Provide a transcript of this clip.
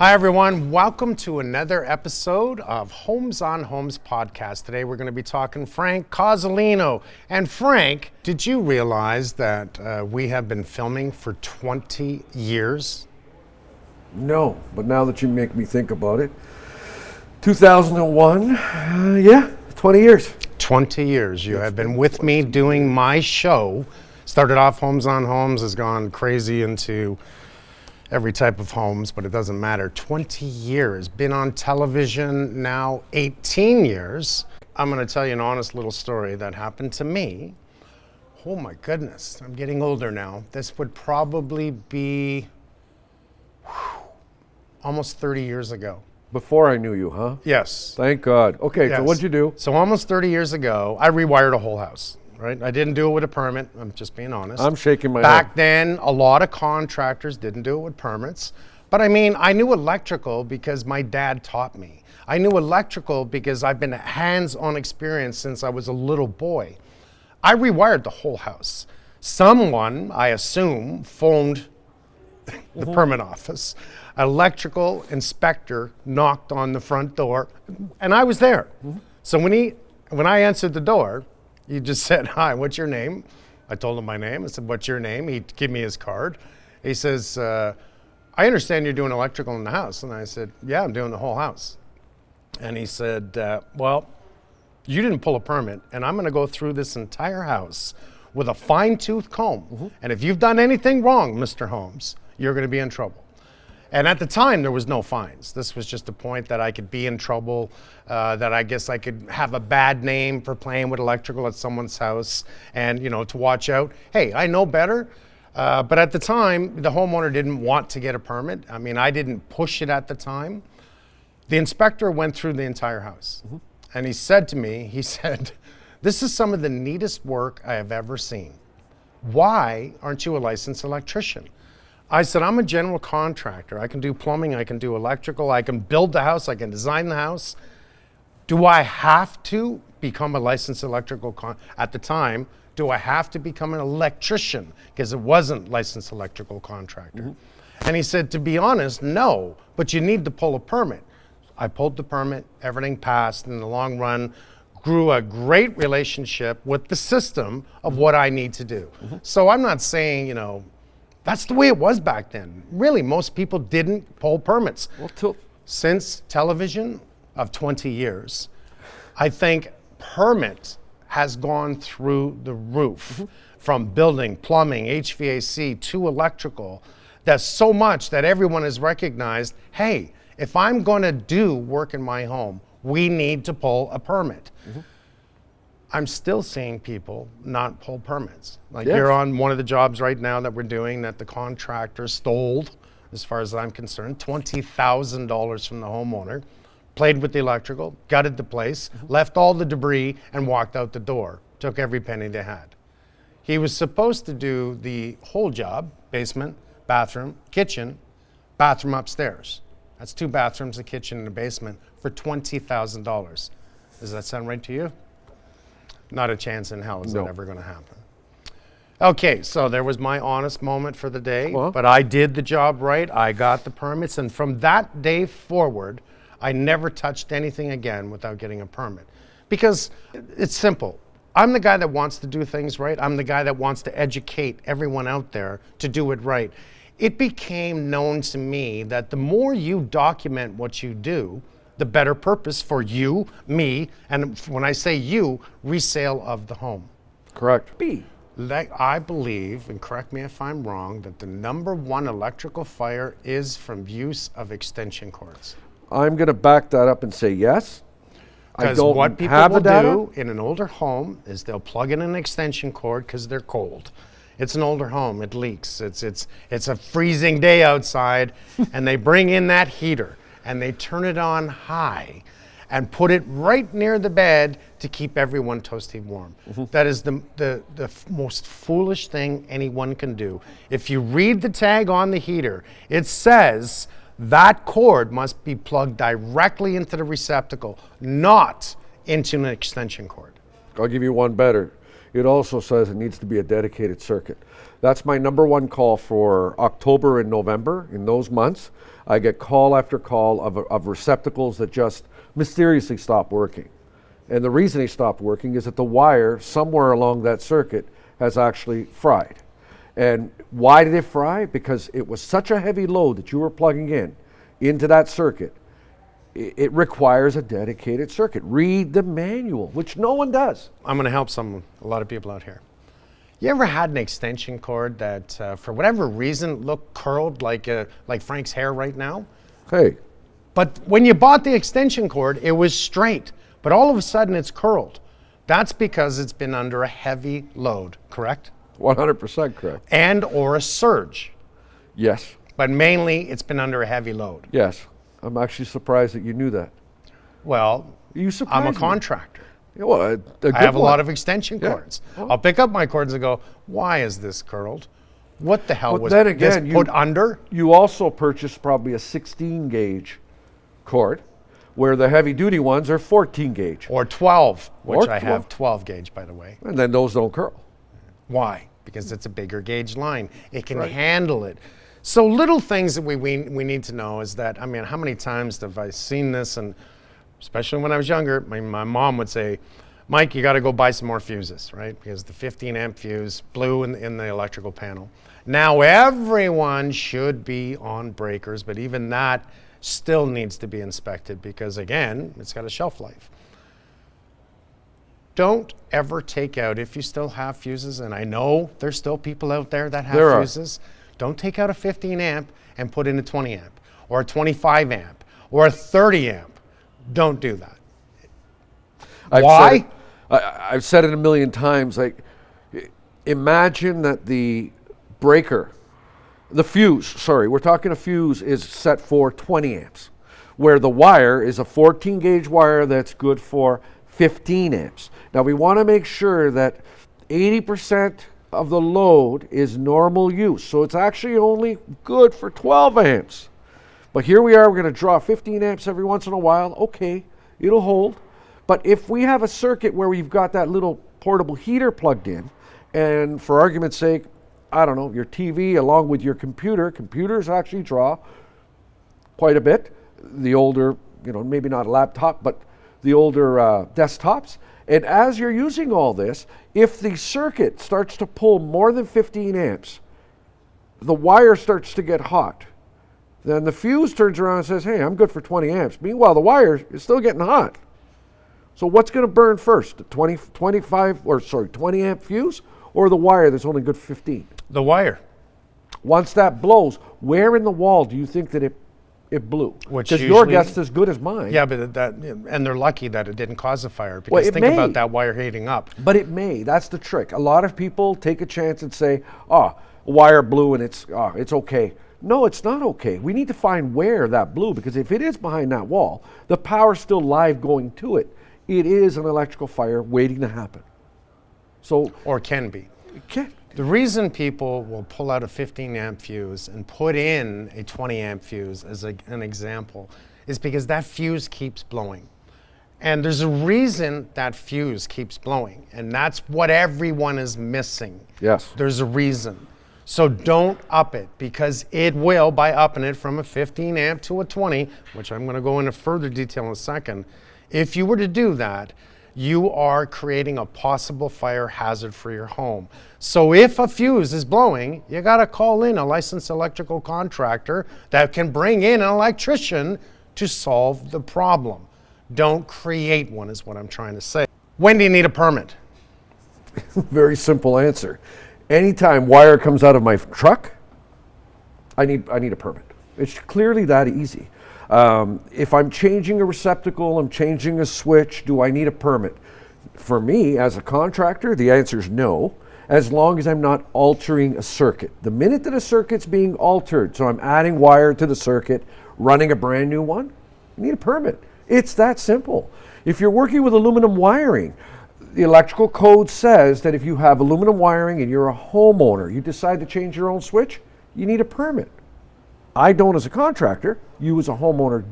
Hi, everyone. Welcome to another episode of Homes on Homes podcast. Today, we're going to be talking Frank Cosalino. And Frank, did you realize that we have been filming for 20 years? No, but now that you make me think about it, 2001, 20 years. 20 years. You have been with me doing my show. Started off Homes on Homes, has gone crazy into every type of homes, but it doesn't matter. 20 years, been on television now 18 years. I'm gonna tell you an honest little story that happened to me. Oh my goodness, I'm getting older now. This would probably be almost 30 years ago. Before I knew you, huh? Yes. Thank God. Okay, Yes. so what'd you do? So almost 30 years ago, I rewired a whole house, right? I didn't do it with a permit, I'm just being honest. I'm shaking my Back head. then, a lot of contractors didn't do it with permits. But I mean, I knew electrical because my dad taught me. I knew electrical because I've been hands-on experience since I was a little boy. I rewired the whole house. Someone, I assume, phoned the permit office. Electrical inspector knocked on the front door, and I was there. So when I answered the door, he just said, "Hi, what's your name?" I told him my name. I said, "What's your name?" He'd give me his card. He says, "I understand you're doing electrical in the house." And I said, "Yeah, I'm doing the whole house." And he said, "Well, you didn't pull a permit, and I'm going to go through this entire house with a fine-tooth comb. And if you've done anything wrong, Mr. Holmes, you're going to be in trouble." And at the time, there was no fines. This was just a point that I could be in trouble, that I guess I could have a bad name for playing with electrical at someone's house, and to watch out. Hey, I know better, but at the time, the homeowner didn't want to get a permit. I mean, I didn't push it at the time. The inspector went through the entire house, and he said to me, "This is some of the neatest work I have ever seen. Why aren't you a licensed electrician?" I said, "I'm a general contractor. I can do plumbing, I can do electrical, I can build the house, I can design the house. Do I have to become a licensed electrical at the time, do I have to become an electrician?" Because it wasn't licensed electrical contractor. And he said, "To be honest, no, but you need to pull a permit." I pulled the permit, everything passed, and in the long run, grew a great relationship with the system of what I need to do. So I'm not saying, that's the way it was back then. Really, most people didn't pull permits. Since television of 20 years, I think permit has gone through the roof. From building, plumbing, HVAC to electrical. That's so much that everyone has recognized, hey, if I'm gonna do work in my home, we need to pull a permit. I'm still seeing people not pull permits. Like you're on one of the jobs right now that we're doing that the contractor stole, as far as I'm concerned, $20,000 from the homeowner, played with the electrical, gutted the place, left all the debris, and walked out the door. Took every penny they had. He was supposed to do the whole job, basement, bathroom, kitchen, bathroom upstairs. That's 2 bathrooms, a kitchen, and a basement for $20,000. Does that sound right to you? Not a chance in hell is that ever going to happen. Okay, so there was my honest moment for the day, but I did the job right. I got the permits, and from that day forward, I never touched anything again without getting a permit. Because it's simple. I'm the guy that wants to do things right. I'm the guy that wants to educate everyone out there to do it right. It became known to me that the more you document what you do, the better purpose for you, me, and when I say you, resale of the home. Correct. I believe, and correct me if I'm wrong, that the #1 electrical fire is from use of extension cords. I'm going to back that up and say yes. Because what people will do in an older home is they'll plug in an extension cord because they're cold. It's an older home, it leaks. It's a freezing day outside, and they bring in that heater. And they turn it on high and put it right near the bed to keep everyone toasty warm. That is the most foolish thing anyone can do. If you read the tag on the heater, it says that cord must be plugged directly into the receptacle, not into an extension cord. I'll give you one better. it also says it needs to be a dedicated circuit. That's my number one call for October and November. In those months, I get call after call of receptacles that just mysteriously stop working. And the reason they stopped working is that the wire somewhere along that circuit has actually fried. And why did it fry? Because it was such a heavy load that you were plugging into that circuit. It requires a dedicated circuit. Read the manual, which no one does. I'm going to help a lot of people out here. You ever had an extension cord that, for whatever reason, looked curled like Frank's hair right now? Hey, But when you bought the extension cord, it was straight, but all of a sudden it's curled. That's because it's been under a heavy load, correct? 100% correct. And or a surge, Yes, but mainly it's been under a heavy load. yes. I'm actually surprised that you knew that. Well, You I'm surprised a me. contractor. Yeah, well, a good I have a one. lot of extension cords. Oh. I'll pick up my cords and go, why is this curled? What the hell But was then this again, put under? You also purchased probably a 16 gauge cord, where the heavy duty ones are 14 gauge. Or 12, which Or I 12. have 12 gauge, by the way. And then those don't curl. Why? Because it's a bigger gauge line. It can Right. handle it. So little things that we need to know is that, I mean, how many times have I seen this? And especially when I was younger, my mom would say, Mike, you got to go buy some more fuses, right? Because the 15 amp fuse blew in the electrical panel. Now everyone should be on breakers, but even that still needs to be inspected because, again, it's got a shelf life. Don't ever take out, if you still have fuses, and I know there's still people out there that have There are. fuses, don't take out a 15 amp and put in a 20 amp or a 25 amp or a 30 amp. Don't do that. Why? I've said it a million times. Like, imagine that the breaker, the fuse, sorry, we're talking a fuse is set for 20 amps, where the wire is a 14 gauge wire that's good for 15 amps. Now we want to make sure that 80% of the load is normal use. So it's actually only good for 12 amps. But here we are, we're going to draw 15 amps every once in a while. Okay, it'll hold. But if we have a circuit where we've got that little portable heater plugged in, and for argument's sake, I don't know, your TV along with your computers actually draw quite a bit. The older, maybe not a laptop, but the older desktops. And as you're using all this, if the circuit starts to pull more than 15 amps, the wire starts to get hot. Then the fuse turns around and says, hey, I'm good for 20 amps. Meanwhile, the wire is still getting hot. So what's going to burn first, the 20 amp fuse or the wire that's only good for 15? The wire. Once that blows, where in the wall do you think that it blew? Which Because your usually- guess is as good as mine. Yeah, but and they're lucky that it didn't cause a fire because Well, it think may. about that wire heating up. But it may. That's the trick. A lot of people take a chance and say, a wire blew and it's okay. No, it's not okay. We need to find where that blew, because if it is behind that wall, the power's still live going to it. It is an electrical fire waiting to happen. So Or can be. it can't. The reason people will pull out a 15 amp fuse and put in a 20 amp fuse as an example is because that fuse keeps blowing. And there's a reason that fuse keeps blowing, and that's what everyone is missing. Yes. There's a reason. So don't up it, because it will, by upping it from a 15 amp to a 20, which I'm going to go into further detail in a second. If you were to do that, you are creating a possible fire hazard for your home. So if a fuse is blowing, you got to call in a licensed electrical contractor that can bring in an electrician to solve the problem. Don't create one, is what I'm trying to say. When do you need a permit? Very simple answer. Anytime wire comes out of my truck, I need a permit. It's clearly that easy. If I'm changing a receptacle, I'm changing a switch, do I need a permit? For me, as a contractor, the answer is no, as long as I'm not altering a circuit. The minute that a circuit's being altered, so I'm adding wire to the circuit, running a brand new one, you need a permit. It's that simple. If you're working with aluminum wiring, the electrical code says that if you have aluminum wiring and you're a homeowner, you decide to change your own switch, you need a permit. I don't as a contractor, you as a homeowner